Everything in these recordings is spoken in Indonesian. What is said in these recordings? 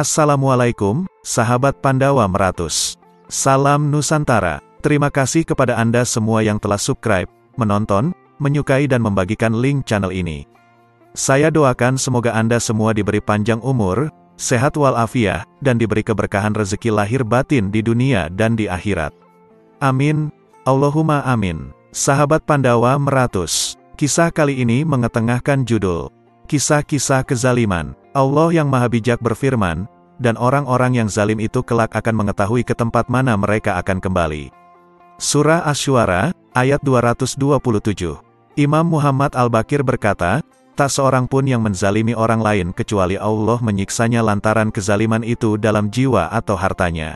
Assalamualaikum, sahabat Pandawa Meratus. Salam Nusantara. Terima kasih kepada Anda semua yang telah subscribe, menonton, menyukai dan membagikan link channel ini. Saya doakan semoga Anda semua diberi panjang umur, sehat walafiat, dan diberi keberkahan rezeki lahir batin di dunia dan di akhirat. Amin. Allahumma amin. Sahabat Pandawa Meratus, kisah kali ini mengetengahkan judul Kisah-kisah Kezaliman. Allah yang Maha Bijak berfirman, dan orang-orang yang zalim itu kelak akan mengetahui ke tempat mana mereka akan kembali. Surah Asy-Syu'ara, ayat 227. Imam Muhammad Al-Baqir berkata, tak seorang pun yang menzalimi orang lain kecuali Allah menyiksanya lantaran kezaliman itu dalam jiwa atau hartanya.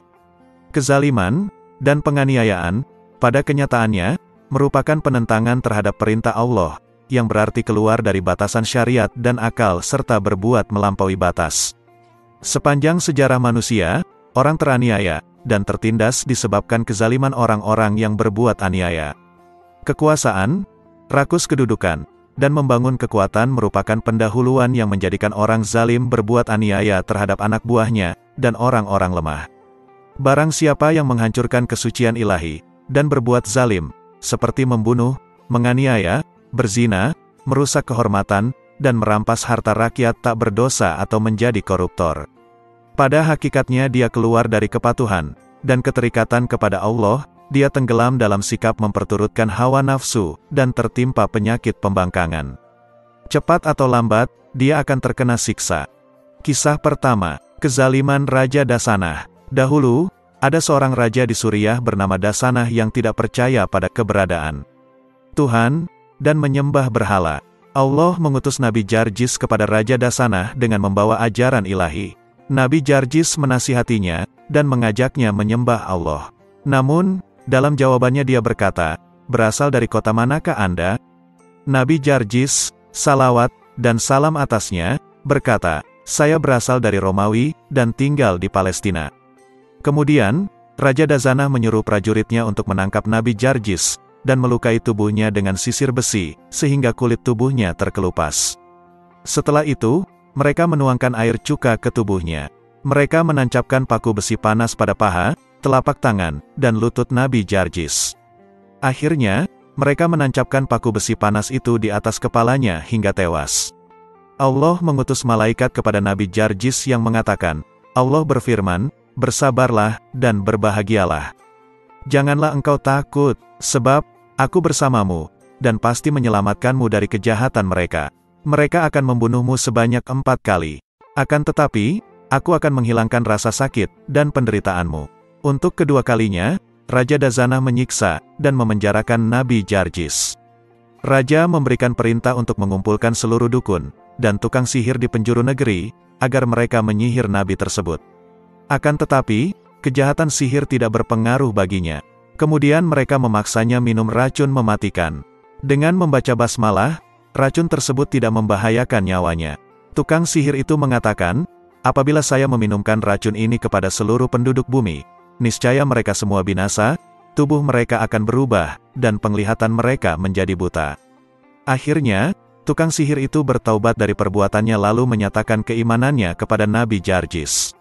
Kezaliman dan penganiayaan, pada kenyataannya, merupakan penentangan terhadap perintah Allah, yang berarti keluar dari batasan syariat dan akal serta berbuat melampaui batas. Sepanjang sejarah manusia, orang teraniaya dan tertindas disebabkan kezaliman orang-orang yang berbuat aniaya. Kekuasaan, rakus kedudukan, dan membangun kekuatan merupakan pendahuluan yang menjadikan orang zalim berbuat aniaya terhadap anak buahnya dan orang-orang lemah. Barang siapa yang menghancurkan kesucian ilahi dan berbuat zalim, seperti membunuh, menganiaya, berzina, merusak kehormatan, dan merampas harta rakyat tak berdosa atau menjadi koruptor. Pada hakikatnya dia keluar dari kepatuhan dan keterikatan kepada Allah, dia tenggelam dalam sikap memperturutkan hawa nafsu, dan tertimpa penyakit pembangkangan. Cepat atau lambat, dia akan terkena siksa. Kisah pertama, kezaliman Raja Dasanah. Dahulu, ada seorang raja di Suriah bernama Dasanah yang tidak percaya pada keberadaan Tuhan, dan menyembah berhala. Allah mengutus Nabi Jarjis kepada Raja Dasanah dengan membawa ajaran ilahi. Nabi Jarjis menasihatinya, dan mengajaknya menyembah Allah. Namun, dalam jawabannya dia berkata, berasal dari kota manakah Anda? Nabi Jarjis, salawat, dan salam atasnya, berkata, saya berasal dari Romawi, dan tinggal di Palestina. Kemudian, Raja Dasanah menyuruh prajuritnya untuk menangkap Nabi Jarjis, dan melukai tubuhnya dengan sisir besi, sehingga kulit tubuhnya terkelupas. Setelah itu, mereka menuangkan air cuka ke tubuhnya. Mereka menancapkan paku besi panas pada paha, telapak tangan, dan lutut Nabi Jarjis. Akhirnya, mereka menancapkan paku besi panas itu di atas kepalanya hingga tewas. Allah mengutus malaikat kepada Nabi Jarjis yang mengatakan, Allah berfirman, bersabarlah, dan berbahagialah. Janganlah engkau takut, sebab aku bersamamu, dan pasti menyelamatkanmu dari kejahatan mereka. Mereka akan membunuhmu sebanyak 4 kali. Akan tetapi, aku akan menghilangkan rasa sakit dan penderitaanmu. Untuk kedua kalinya, Raja Dasanah menyiksa dan memenjarakan Nabi Jarjis. Raja memberikan perintah untuk mengumpulkan seluruh dukun dan tukang sihir di penjuru negeri, agar mereka menyihir Nabi tersebut. Akan tetapi, kejahatan sihir tidak berpengaruh baginya. Kemudian mereka memaksanya minum racun mematikan. Dengan membaca basmalah, racun tersebut tidak membahayakan nyawanya. Tukang sihir itu mengatakan, apabila saya meminumkan racun ini kepada seluruh penduduk bumi, niscaya mereka semua binasa, tubuh mereka akan berubah, dan penglihatan mereka menjadi buta. Akhirnya, tukang sihir itu bertaubat dari perbuatannya lalu menyatakan keimanannya kepada Nabi Jarjis.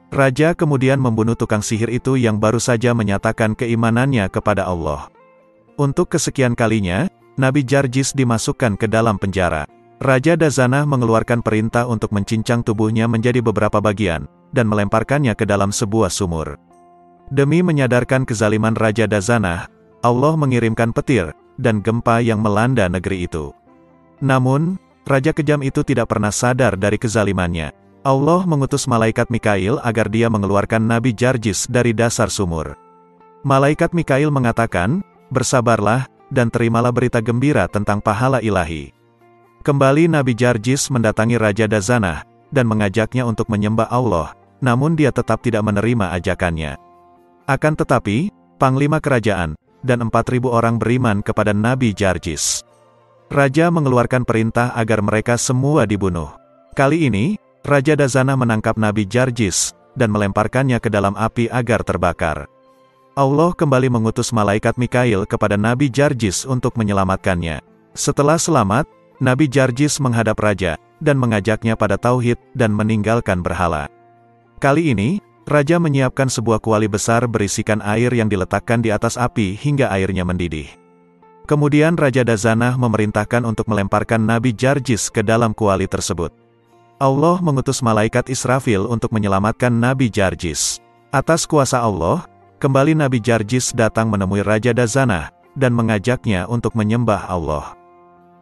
Raja kemudian membunuh tukang sihir itu yang baru saja menyatakan keimanannya kepada Allah. Untuk kesekian kalinya, Nabi Jarjis dimasukkan ke dalam penjara. Raja Dasanah mengeluarkan perintah untuk mencincang tubuhnya menjadi beberapa bagian, dan melemparkannya ke dalam sebuah sumur. Demi menyadarkan kezaliman Raja Dasanah, Allah mengirimkan petir, dan gempa yang melanda negeri itu. Namun, Raja kejam itu tidak pernah sadar dari kezalimannya. Allah mengutus malaikat Mikail agar dia mengeluarkan Nabi Jarjis dari dasar sumur. Malaikat Mikail mengatakan, bersabarlah, dan terimalah berita gembira tentang pahala ilahi. Kembali Nabi Jarjis mendatangi Raja Dasanah, dan mengajaknya untuk menyembah Allah, namun dia tetap tidak menerima ajakannya. Akan tetapi, Panglima Kerajaan, dan 4.000 orang beriman kepada Nabi Jarjis. Raja mengeluarkan perintah agar mereka semua dibunuh. Kali ini, Raja Dasanah menangkap Nabi Jarjis, dan melemparkannya ke dalam api agar terbakar. Allah kembali mengutus malaikat Mikail kepada Nabi Jarjis untuk menyelamatkannya. Setelah selamat, Nabi Jarjis menghadap raja, dan mengajaknya pada tauhid, dan meninggalkan berhala. Kali ini, raja menyiapkan sebuah kuali besar berisikan air yang diletakkan di atas api hingga airnya mendidih. Kemudian Raja Dazanah memerintahkan untuk melemparkan Nabi Jarjis ke dalam kuali tersebut. Allah mengutus malaikat Israfil untuk menyelamatkan Nabi Jarjis. Atas kuasa Allah, kembali Nabi Jarjis datang menemui Raja Dazanah, dan mengajaknya untuk menyembah Allah.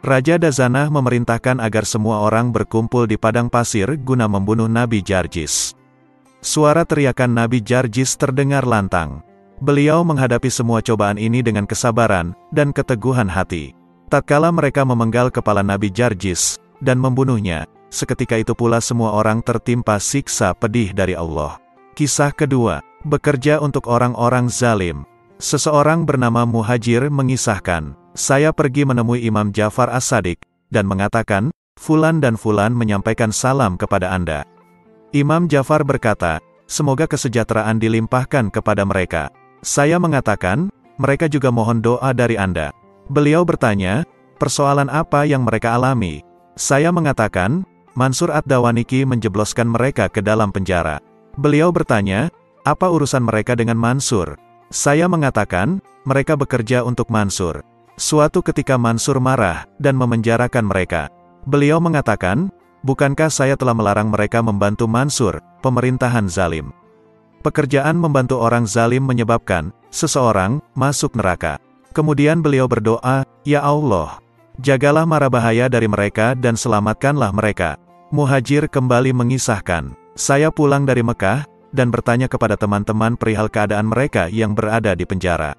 Raja Dazanah memerintahkan agar semua orang berkumpul di padang pasir guna membunuh Nabi Jarjis. Suara teriakan Nabi Jarjis terdengar lantang. Beliau menghadapi semua cobaan ini dengan kesabaran dan keteguhan hati. Tatkala mereka memenggal kepala Nabi Jarjis dan membunuhnya, seketika itu pula semua orang tertimpa siksa pedih dari Allah. Kisah kedua, bekerja untuk orang-orang zalim. Seseorang bernama Muhajir mengisahkan, saya pergi menemui Imam Ja'far As-Shadiq, dan mengatakan, Fulan dan Fulan menyampaikan salam kepada Anda. Imam Ja'far berkata, semoga kesejahteraan dilimpahkan kepada mereka. Saya mengatakan, mereka juga mohon doa dari Anda. Beliau bertanya, persoalan apa yang mereka alami? Saya mengatakan, Mansur Ad-Dawaniki menjebloskan mereka ke dalam penjara. Beliau bertanya, apa urusan mereka dengan Mansur? Saya mengatakan, mereka bekerja untuk Mansur. Suatu ketika Mansur marah dan memenjarakan mereka. Beliau mengatakan, bukankah saya telah melarang mereka membantu Mansur, pemerintahan zalim? Pekerjaan membantu orang zalim menyebabkan seseorang masuk neraka. Kemudian beliau berdoa, ya Allah, jagalah mara bahaya dari mereka dan selamatkanlah mereka. Muhajir kembali mengisahkan, saya pulang dari Mekah, dan bertanya kepada teman-teman perihal keadaan mereka yang berada di penjara.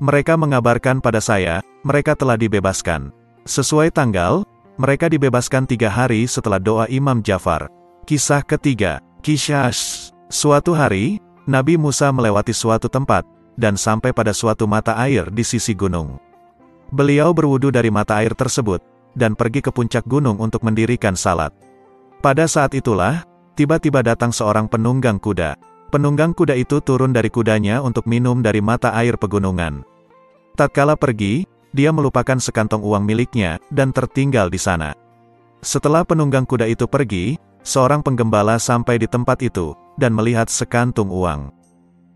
Mereka mengabarkan pada saya, mereka telah dibebaskan. Sesuai tanggal, mereka dibebaskan 3 hari setelah doa Imam Ja'far. Kisah ketiga, Kishash. Suatu hari, Nabi Musa melewati suatu tempat, dan sampai pada suatu mata air di sisi gunung. Beliau berwudu dari mata air tersebut, dan pergi ke puncak gunung untuk mendirikan salat. Pada saat itulah, tiba-tiba datang seorang penunggang kuda. Penunggang kuda itu turun dari kudanya untuk minum dari mata air pegunungan. Tatkala pergi, dia melupakan sekantong uang miliknya, dan tertinggal di sana. Setelah penunggang kuda itu pergi, seorang penggembala sampai di tempat itu, dan melihat sekantung uang.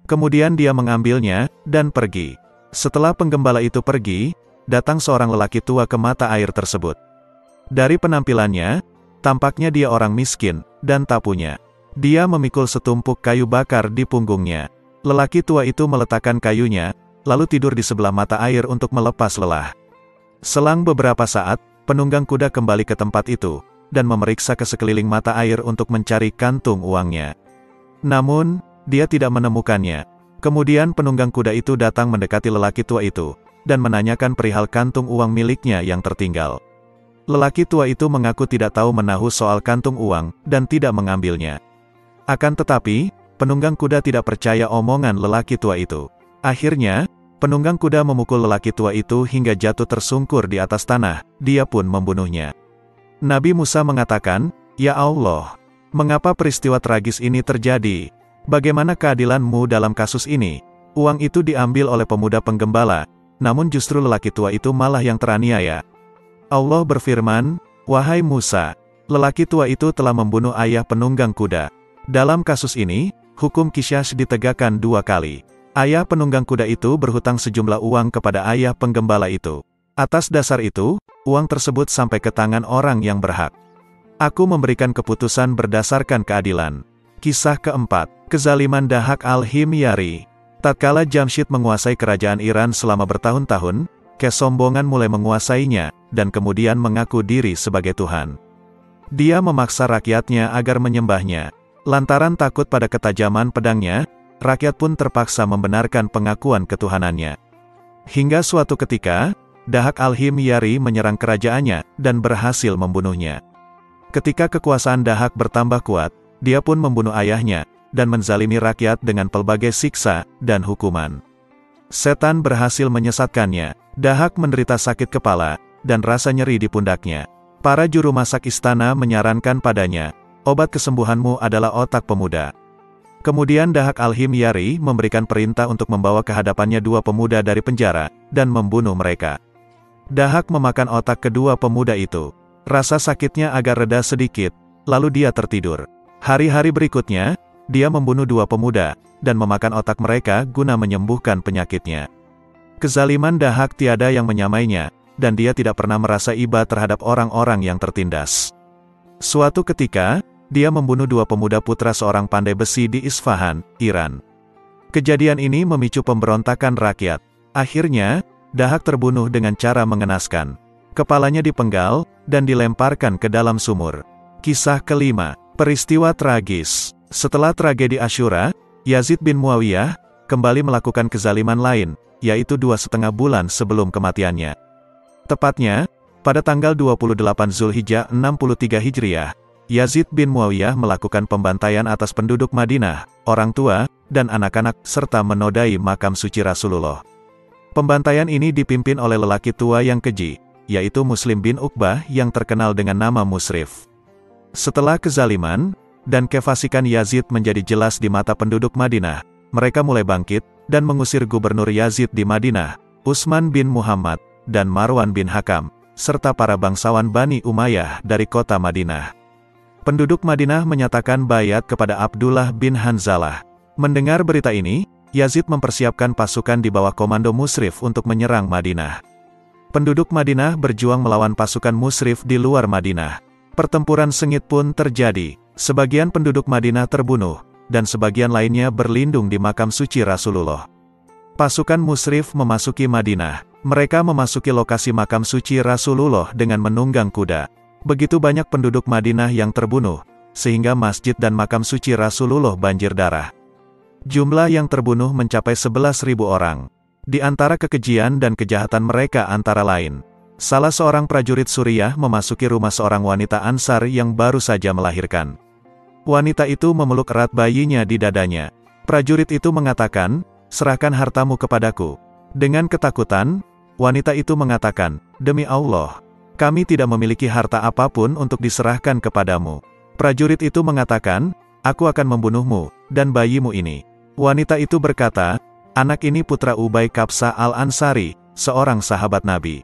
Kemudian dia mengambilnya, dan pergi. Setelah penggembala itu pergi, datang seorang lelaki tua ke mata air tersebut. Dari penampilannya, tampaknya dia orang miskin, dan tak punya. Dia memikul setumpuk kayu bakar di punggungnya. Lelaki tua itu meletakkan kayunya, lalu tidur di sebelah mata air untuk melepas lelah. Selang beberapa saat, penunggang kuda kembali ke tempat itu, dan memeriksa ke sekeliling mata air untuk mencari kantung uangnya. Namun, dia tidak menemukannya. Kemudian penunggang kuda itu datang mendekati lelaki tua itu, dan menanyakan perihal kantung uang miliknya yang tertinggal. Lelaki tua itu mengaku tidak tahu menahu soal kantung uang, dan tidak mengambilnya. Akan tetapi, penunggang kuda tidak percaya omongan lelaki tua itu. Akhirnya, penunggang kuda memukul lelaki tua itu hingga jatuh tersungkur di atas tanah, dia pun membunuhnya. Nabi Musa mengatakan, ya Allah, mengapa peristiwa tragis ini terjadi? Bagaimana keadilan-Mu dalam kasus ini? Uang itu diambil oleh pemuda penggembala, namun justru lelaki tua itu malah yang teraniaya. Allah berfirman, wahai Musa, lelaki tua itu telah membunuh ayah penunggang kuda. Dalam kasus ini, hukum Kishash ditegakkan 2 kali. Ayah penunggang kuda itu berhutang sejumlah uang kepada ayah penggembala itu. Atas dasar itu, uang tersebut sampai ke tangan orang yang berhak. Aku memberikan keputusan berdasarkan keadilan. Kisah keempat, kezaliman Dahak al-Himyari. Tatkala Jamshid menguasai kerajaan Iran selama bertahun-tahun, kesombongan mulai menguasainya, dan kemudian mengaku diri sebagai Tuhan. Dia memaksa rakyatnya agar menyembahnya. Lantaran takut pada ketajaman pedangnya, rakyat pun terpaksa membenarkan pengakuan ketuhanannya. Hingga suatu ketika, Dahak al-Himyari menyerang kerajaannya, dan berhasil membunuhnya. Ketika kekuasaan Dahak bertambah kuat, dia pun membunuh ayahnya, dan menzalimi rakyat dengan pelbagai siksa dan hukuman. Setan berhasil menyesatkannya. Dahak menderita sakit kepala, dan rasa nyeri di pundaknya. Para juru masak istana menyarankan padanya, obat kesembuhanmu adalah otak pemuda. Kemudian Dahak al-Himyari memberikan perintah untuk membawa ke hadapannya 2 pemuda dari penjara, dan membunuh mereka. Dahak memakan otak kedua pemuda itu. Rasa sakitnya agak reda sedikit, lalu dia tertidur. Hari-hari berikutnya, dia membunuh 2 pemuda, dan memakan otak mereka guna menyembuhkan penyakitnya. Kezaliman Dahak tiada yang menyamainya, dan dia tidak pernah merasa iba terhadap orang-orang yang tertindas. Suatu ketika, dia membunuh 2 pemuda putra seorang pandai besi di Isfahan, Iran. Kejadian ini memicu pemberontakan rakyat. Akhirnya, Dahak terbunuh dengan cara mengenaskan. Kepalanya dipenggal, dan dilemparkan ke dalam sumur. Kisah kelima, peristiwa tragis. Setelah tragedi Asyura, Yazid bin Muawiyah kembali melakukan kezaliman lain, yaitu 2,5 bulan sebelum kematiannya. Tepatnya, pada tanggal 28 Zulhijjah 63 Hijriah, Yazid bin Muawiyah melakukan pembantaian atas penduduk Madinah, orang tua, dan anak-anak, serta menodai makam suci Rasulullah. Pembantaian ini dipimpin oleh lelaki tua yang keji, yaitu Muslim bin Uqbah yang terkenal dengan nama Musrif. Setelah kezaliman dan kefasikan Yazid menjadi jelas di mata penduduk Madinah, mereka mulai bangkit dan mengusir gubernur Yazid di Madinah, Utsman bin Muhammad, dan Marwan bin Hakam, serta para bangsawan Bani Umayyah dari kota Madinah. Penduduk Madinah menyatakan baiat kepada Abdullah bin Hanzalah. Mendengar berita ini, Yazid mempersiapkan pasukan di bawah komando Musrif untuk menyerang Madinah. Penduduk Madinah berjuang melawan pasukan Musrif di luar Madinah. Pertempuran sengit pun terjadi. Sebagian penduduk Madinah terbunuh, dan sebagian lainnya berlindung di makam suci Rasulullah. Pasukan Musrif memasuki Madinah. Mereka memasuki lokasi makam suci Rasulullah dengan menunggang kuda. Begitu banyak penduduk Madinah yang terbunuh, sehingga masjid dan makam suci Rasulullah banjir darah. Jumlah yang terbunuh mencapai 11.000 orang. Di antara kekejian dan kejahatan mereka antara lain, salah seorang prajurit Suriah memasuki rumah seorang wanita Ansar yang baru saja melahirkan. Wanita itu memeluk erat bayinya di dadanya. Prajurit itu mengatakan, "Serahkan hartamu kepadaku." Dengan ketakutan, wanita itu mengatakan, "Demi Allah, kami tidak memiliki harta apapun untuk diserahkan kepadamu." Prajurit itu mengatakan, "Aku akan membunuhmu, dan bayimu ini." Wanita itu berkata, "Anak ini putra Ubay Kabsah al-Ansari, seorang sahabat Nabi."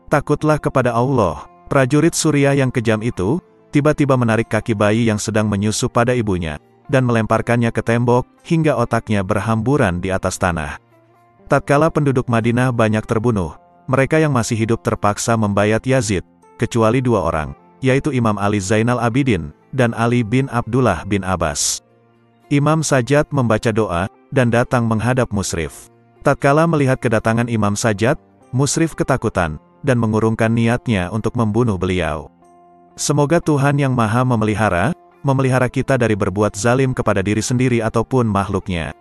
Takutlah kepada Allah. Prajurit Suriah yang kejam itu, tiba-tiba menarik kaki bayi yang sedang menyusu pada ibunya, dan melemparkannya ke tembok, hingga otaknya berhamburan di atas tanah. Tatkala penduduk Madinah banyak terbunuh, mereka yang masih hidup terpaksa membayat Yazid, kecuali 2 orang, yaitu Imam Ali Zainal Abidin, dan Ali bin Abdullah bin Abbas. Imam Sajjad membaca doa, dan datang menghadap Musrif. Tatkala melihat kedatangan Imam Sajjad, Musrif ketakutan, dan mengurungkan niatnya untuk membunuh beliau. Semoga Tuhan yang Maha memelihara kita dari berbuat zalim kepada diri sendiri ataupun makhluknya.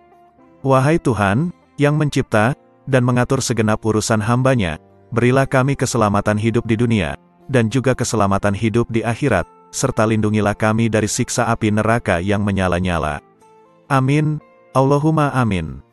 Wahai Tuhan, yang mencipta, dan mengatur segenap urusan hamba-Nya, berilah kami keselamatan hidup di dunia, dan juga keselamatan hidup di akhirat, serta lindungilah kami dari siksa api neraka yang menyala-nyala. Amin, Allahumma amin.